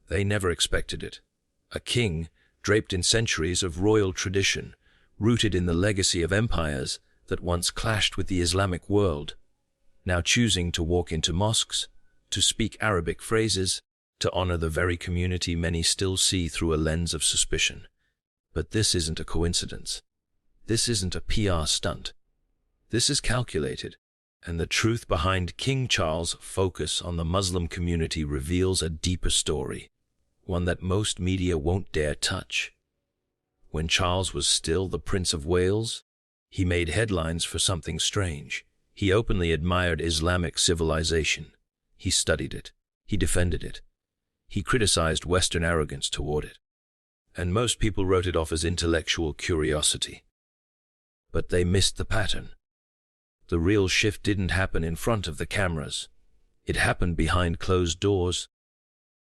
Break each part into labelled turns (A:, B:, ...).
A: They never expected it. A king, draped in centuries of royal tradition, rooted in the legacy of empires that once clashed with the Islamic world, now choosing to walk into mosques, to speak Arabic phrases, to honor the very community many still see through a lens of suspicion. But this isn't a coincidence. This isn't a PR stunt. This is calculated, and the truth behind King Charles' focus on the Muslim community reveals a deeper story, one that most media won't dare touch. When Charles was still the Prince of Wales, he made headlines for something strange. He openly admired Islamic civilization. He studied it. He defended it. He criticized Western arrogance toward it. And most people wrote it off as intellectual curiosity. But they missed the pattern. The real shift didn't happen in front of the cameras. It happened behind closed doors,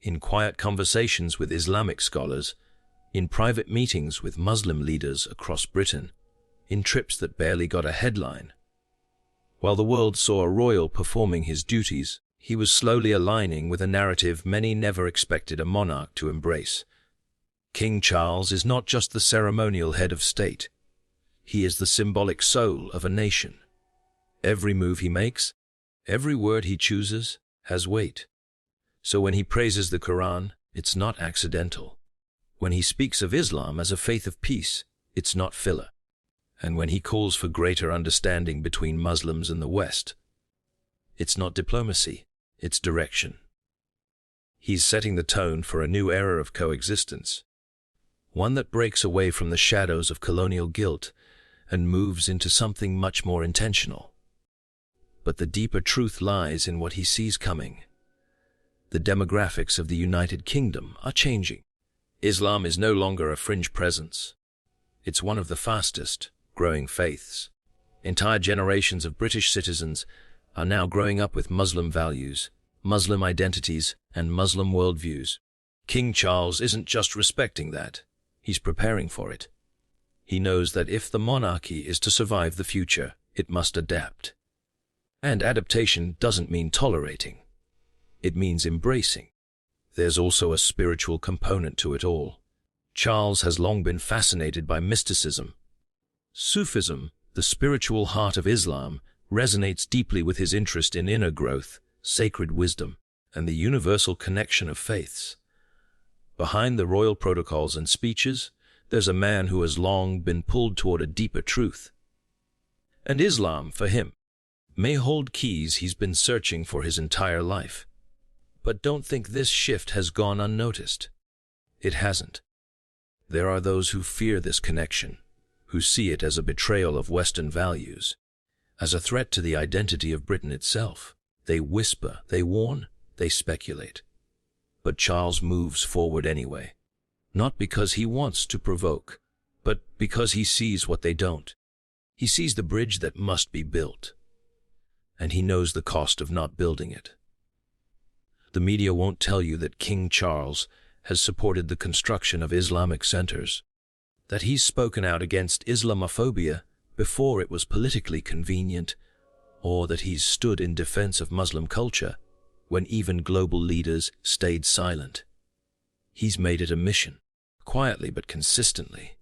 A: in quiet conversations with Islamic scholars, in private meetings with Muslim leaders across Britain, in trips that barely got a headline. While the world saw a royal performing his duties, he was slowly aligning with a narrative many never expected a monarch to embrace. King Charles is not just the ceremonial head of state. He is the symbolic soul of a nation. Every move he makes, every word he chooses, has weight. So when he praises the Quran, it's not accidental. When he speaks of Islam as a faith of peace, it's not filler. And when he calls for greater understanding between Muslims and the West, it's not diplomacy, it's direction. He's setting the tone for a new era of coexistence, one that breaks away from the shadows of colonial guilt and moves into something much more intentional. But the deeper truth lies in what he sees coming. The demographics of the United Kingdom are changing. Islam is no longer a fringe presence. It's one of the fastest growing faiths. Entire generations of British citizens are now growing up with Muslim values, Muslim identities, and Muslim worldviews. King Charles isn't just respecting that, he's preparing for it. He knows that if the monarchy is to survive the future, it must adapt. And adaptation doesn't mean tolerating. It means embracing. There's also a spiritual component to it all. Charles has long been fascinated by mysticism. Sufism, the spiritual heart of Islam, resonates deeply with his interest in inner growth, sacred wisdom, and the universal connection of faiths. Behind the royal protocols and speeches, there's a man who has long been pulled toward a deeper truth. And Islam, for him, may hold keys he's been searching for his entire life. But don't think this shift has gone unnoticed. It hasn't. There are those who fear this connection, who see it as a betrayal of Western values, as a threat to the identity of Britain itself. They whisper, they warn, they speculate. But Charles moves forward anyway, not because he wants to provoke, but because he sees what they don't. He sees the bridge that must be built, and he knows the cost of not building it. The media won't tell you that King Charles has supported the construction of Islamic centers, that he's spoken out against Islamophobia before it was politically convenient, or that he's stood in defense of Muslim culture when even global leaders stayed silent. He's made it a mission, quietly but consistently.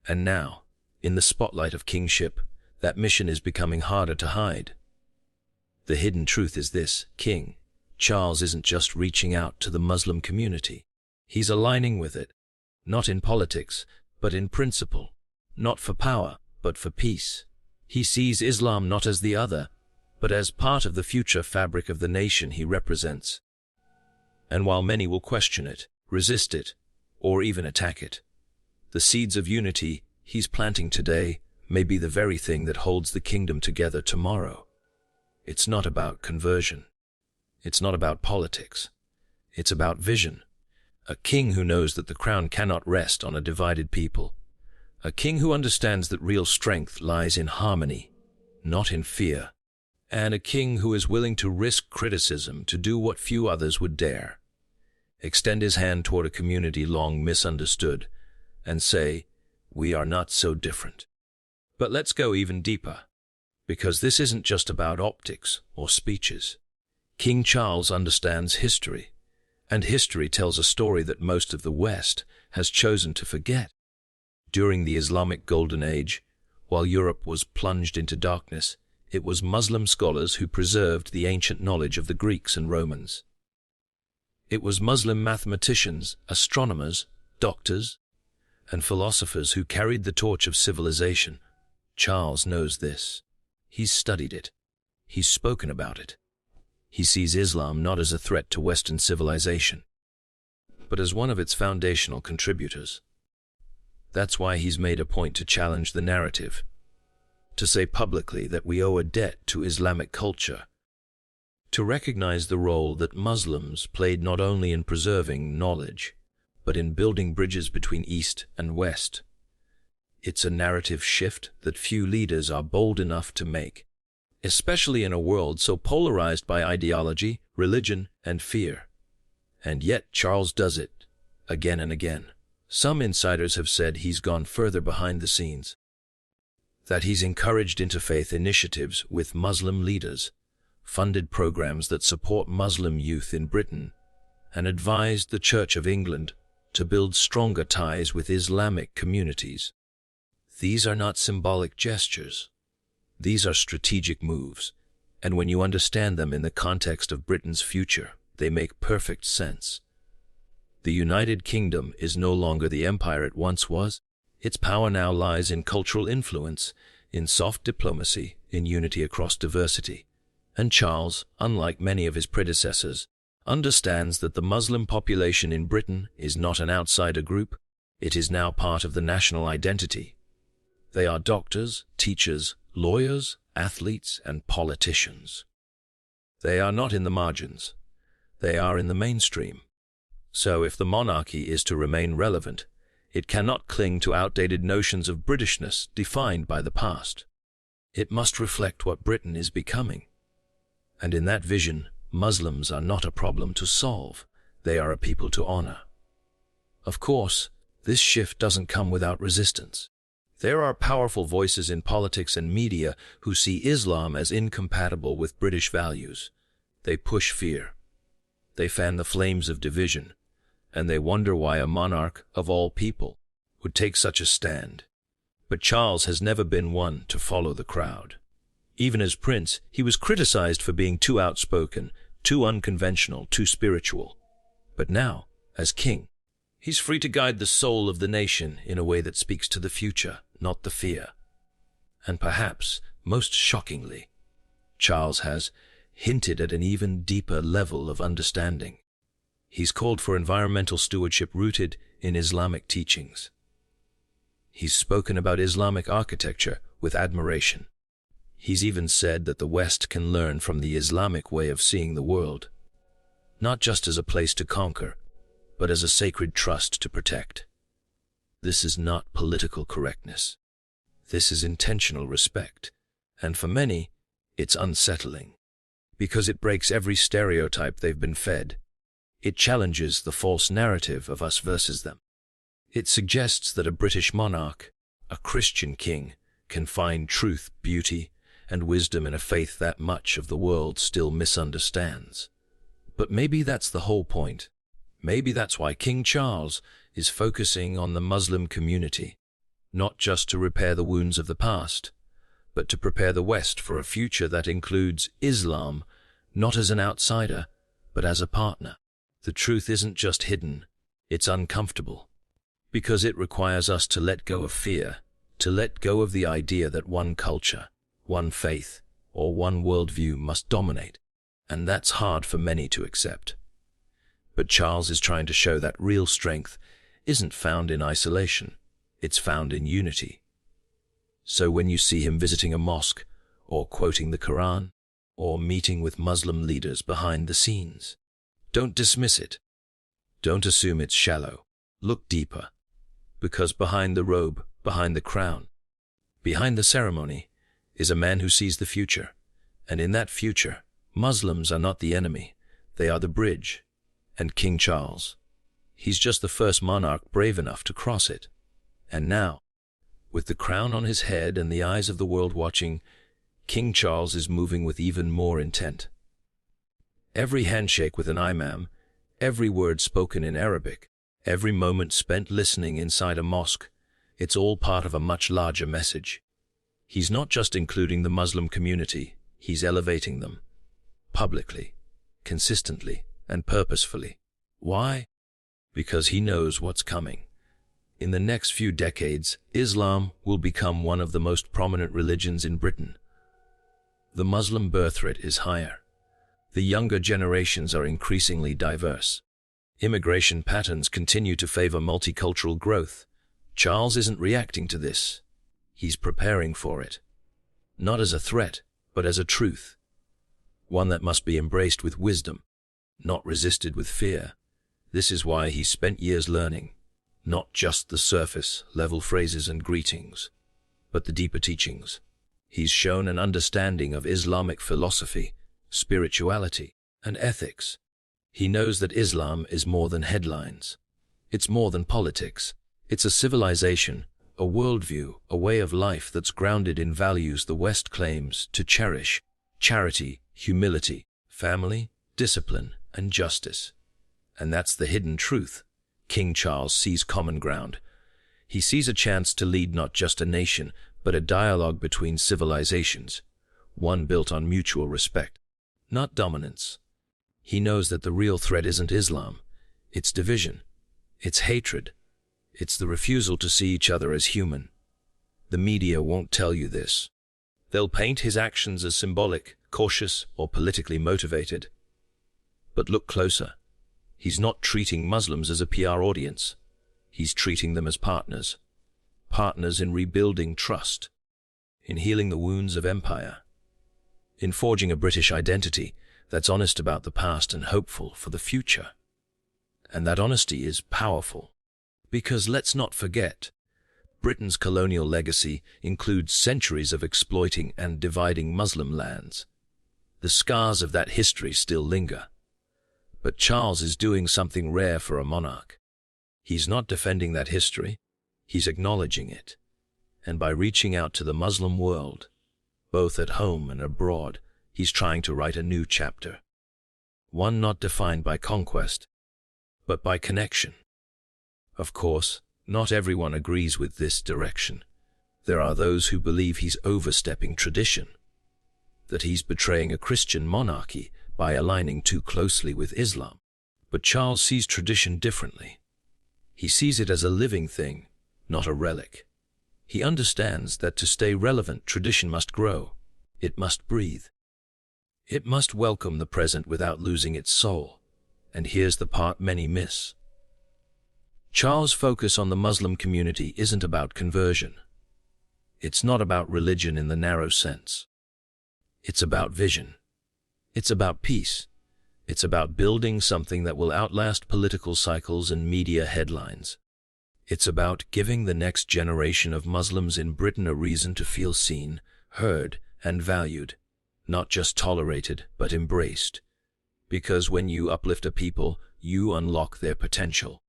A: And now, in the spotlight of kingship, that mission is becoming harder to hide. The hidden truth is this: King Charles isn't just reaching out to the Muslim community. He's aligning with it, not in politics, but in principle, not for power, but for peace. He sees Islam not as the other, but as part of the future fabric of the nation he represents. And while many will question it, resist it, or even attack it, the seeds of unity he's planting today may be the very thing that holds the kingdom together tomorrow. It's not about conversion. It's not about politics. It's about vision. A king who knows that the crown cannot rest on a divided people. A king who understands that real strength lies in harmony, not in fear. And a king who is willing to risk criticism to do what few others would dare. Extend his hand toward a community long misunderstood and say, we are not so different. But let's go even deeper, because this isn't just about optics or speeches. King Charles understands history, And history tells a story that most of the West has chosen to forget. During the Islamic Golden Age, while Europe was plunged into darkness, it was Muslim scholars who preserved the ancient knowledge of the Greeks and Romans. It was Muslim mathematicians, astronomers, doctors, and philosophers who carried the torch of civilization. Charles knows this. He's studied it. He's spoken about it. He sees Islam not as a threat to Western civilization, but as one of its foundational contributors. That's why he's made a point to challenge the narrative, to say publicly that we owe a debt to Islamic culture, to recognize the role that Muslims played not only in preserving knowledge, but in building bridges between East and West. It's a narrative shift that few leaders are bold enough to make, especially in a world so polarized by ideology, religion, and fear. And yet Charles does it, again and again. Some insiders have said he's gone further behind the scenes, that he's encouraged interfaith initiatives with Muslim leaders, funded programs that support Muslim youth in Britain, and advised the Church of England to build stronger ties with Islamic communities. These are not symbolic gestures. These are strategic moves, and when you understand them in the context of Britain's future, they make perfect sense. The United Kingdom is no longer the empire it once was. Its power now lies in cultural influence, in soft diplomacy, in unity across diversity. And Charles, unlike many of his predecessors, understands that the Muslim population in Britain is not an outsider group. It is now part of the national identity. They are doctors, teachers, lawyers, athletes, and politicians. They are not in the margins. They are in the mainstream. So if the monarchy is to remain relevant, it cannot cling to outdated notions of Britishness defined by the past. It must reflect what Britain is becoming. And in that vision, Muslims are not a problem to solve. They are a people to honor. Of course, this shift doesn't come without resistance. There are powerful voices in politics and media who see Islam as incompatible with British values. They push fear. They fan the flames of division, and they wonder why a monarch, of all people, would take such a stand. But Charles has never been one to follow the crowd. Even as prince, he was criticized for being too outspoken, too unconventional, too spiritual. But now, as king, he's free to guide the soul of the nation in a way that speaks to the future, not the fear. And perhaps, most shockingly, Charles has hinted at an even deeper level of understanding. He's called for environmental stewardship rooted in Islamic teachings. He's spoken about Islamic architecture with admiration. He's even said that the West can learn from the Islamic way of seeing the world, not just as a place to conquer, but as a sacred trust to protect. This is not political correctness. This is intentional respect, and for many, it's unsettling, because it breaks every stereotype they've been fed. It challenges the false narrative of us versus them. It suggests that a British monarch, a Christian king, can find truth, beauty, and wisdom in a faith that much of the world still misunderstands. But maybe that's the whole point. Maybe that's why King Charles is focusing on the Muslim community, not just to repair the wounds of the past, but to prepare the West for a future that includes Islam, not as an outsider, but as a partner. The truth isn't just hidden, it's uncomfortable, because it requires us to let go of fear, to let go of the idea that one culture, one faith, or one worldview must dominate, and that's hard for many to accept. But Charles is trying to show that real strength isn't found in isolation, it's found in unity. So when you see him visiting a mosque, or quoting the Quran, or meeting with Muslim leaders behind the scenes, don't dismiss it. Don't assume it's shallow. Look deeper, because behind the robe, behind the crown, behind the ceremony, is a man who sees the future, and in that future, Muslims are not the enemy, they are the bridge. And King Charles, he's just the first monarch brave enough to cross it. And now, with the crown on his head and the eyes of the world watching, King Charles is moving with even more intent. Every handshake with an imam, Every word spoken in Arabic, every moment spent listening inside a mosque, it's all part of a much larger message. He's not just including the Muslim community, he's elevating them. Publicly, consistently, and purposefully. Why? Because he knows what's coming. In the next few decades, Islam will become one of the most prominent religions in Britain. The Muslim birth rate is higher. The younger generations are increasingly diverse. Immigration patterns continue to favor multicultural growth. Charles isn't reacting to this. He's preparing for it. Not as a threat, but as a truth. One that must be embraced with wisdom, not resisted with fear. This is why he spent years learning, not just the surface-level phrases and greetings, but the deeper teachings. He's shown an understanding of Islamic philosophy, spirituality, and ethics. He knows that Islam is more than headlines. It's more than politics. It's a civilization, a worldview, a way of life that's grounded in values the West claims to cherish: charity, humility, family, discipline, and justice. And that's the hidden truth. King Charles sees common ground. He sees a chance to lead not just a nation, but a dialogue between civilizations, one built on mutual respect, not dominance. He knows that the real threat isn't Islam. It's division. It's hatred. It's the refusal to see each other as human. The media won't tell you this. They'll paint his actions as symbolic, cautious, or politically motivated. But look closer. He's not treating Muslims as a PR audience. He's treating them as partners. Partners in rebuilding trust, in healing the wounds of empire, in forging a British identity that's honest about the past and hopeful for the future. And that honesty is powerful. Because let's not forget, Britain's colonial legacy includes centuries of exploiting and dividing Muslim lands. The scars of that history still linger. But Charles is doing something rare for a monarch. He's not defending that history, he's acknowledging it. And by reaching out to the Muslim world, both at home and abroad, he's trying to write a new chapter. One not defined by conquest, but by connection. Of course, not everyone agrees with this direction. There are those who believe he's overstepping tradition, that he's betraying a Christian monarchy by aligning too closely with Islam. But Charles sees tradition differently. He sees it as a living thing, not a relic. He understands that to stay relevant, tradition must grow. It must breathe. It must welcome the present without losing its soul. And here's the part many miss. Charles' focus on the Muslim community isn't about conversion. It's not about religion in the narrow sense. It's about vision. It's about peace. It's about building something that will outlast political cycles and media headlines. It's about giving the next generation of Muslims in Britain a reason to feel seen, heard, and valued, not just tolerated, but embraced. Because when you uplift a people, you unlock their potential.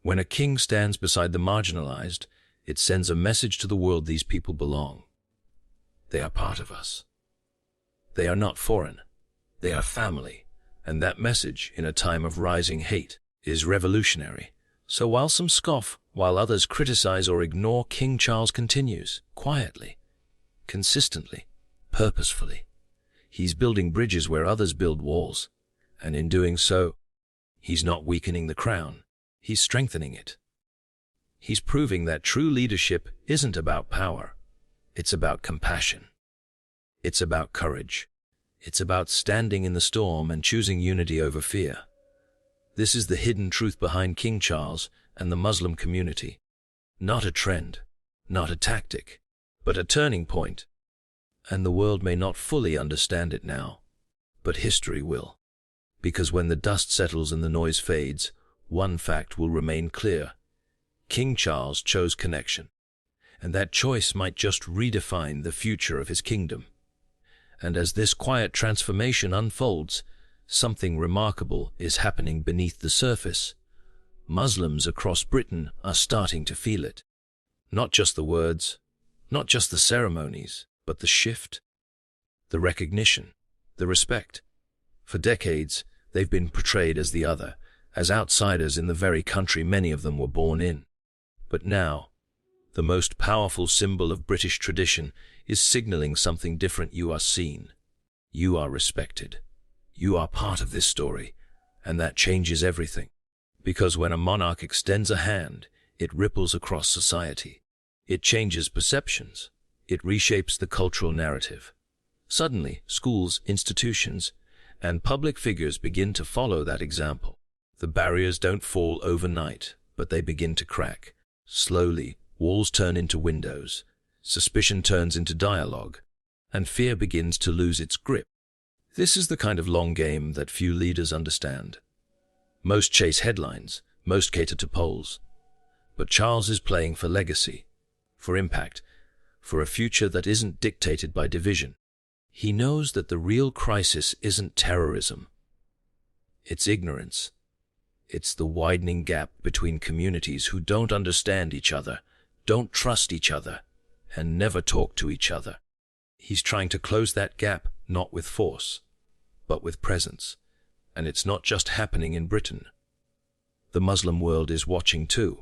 A: When a king stands beside the marginalized, it sends a message to the world: these people belong. They are part of us. They are not foreign. They are family. And that message, in a time of rising hate, is revolutionary. So while some scoff, while others criticize or ignore, King Charles continues, quietly, consistently, purposefully. He's building bridges where others build walls. And in doing so, he's not weakening the crown. He's strengthening it. He's proving that true leadership isn't about power. It's about compassion. It's about courage. It's about standing in the storm and choosing unity over fear. This is the hidden truth behind King Charles and the Muslim community. Not a trend, not a tactic, but a turning point. And the world may not fully understand it now, but history will. Because when the dust settles and the noise fades, one fact will remain clear. King Charles chose connection, and that choice might just redefine the future of his kingdom. And as this quiet transformation unfolds, something remarkable is happening beneath the surface. Muslims across Britain are starting to feel it. Not just the words, not just the ceremonies, but the shift, the recognition, the respect. For decades, they've been portrayed as the other, as outsiders in the very country many of them were born in. But now, the most powerful symbol of British tradition is signaling something different. You are seen. You are respected. You are part of this story, and that changes everything. Because when a monarch extends a hand, it ripples across society. It changes perceptions. It reshapes the cultural narrative. Suddenly, schools, institutions, and public figures begin to follow that example. The barriers don't fall overnight, but they begin to crack. Slowly, walls turn into windows, suspicion turns into dialogue, and fear begins to lose its grip. This is the kind of long game that few leaders understand. Most chase headlines, most cater to polls. But Charles is playing for legacy, for impact, for a future that isn't dictated by division. He knows that the real crisis isn't terrorism. It's ignorance. It's the widening gap between communities who don't understand each other, don't trust each other, and never talk to each other. He's trying to close that gap, not with force, but with presence. And it's not just happening in Britain. The Muslim world is watching too.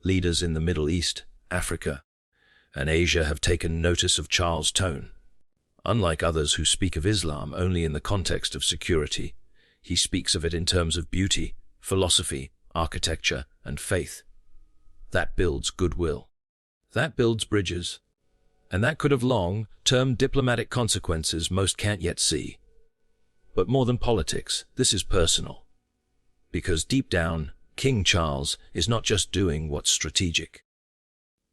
A: Leaders in the Middle East, Africa, and Asia have taken notice of Charles' tone. Unlike others who speak of Islam only in the context of security, he speaks of it in terms of beauty, philosophy, architecture, and faith. That builds goodwill. That builds bridges. And that could have long-term diplomatic consequences most can't yet see. But more than politics, this is personal. Because deep down, King Charles is not just doing what's strategic.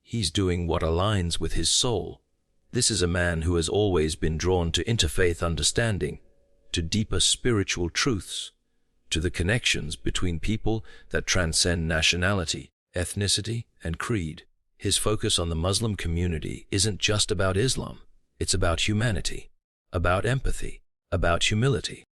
A: He's doing what aligns with his soul. This is a man who has always been drawn to interfaith understanding, to deeper spiritual truths, to the connections between people that transcend nationality, ethnicity, and creed. His focus on the Muslim community isn't just about Islam. It's about humanity, about empathy, about humility.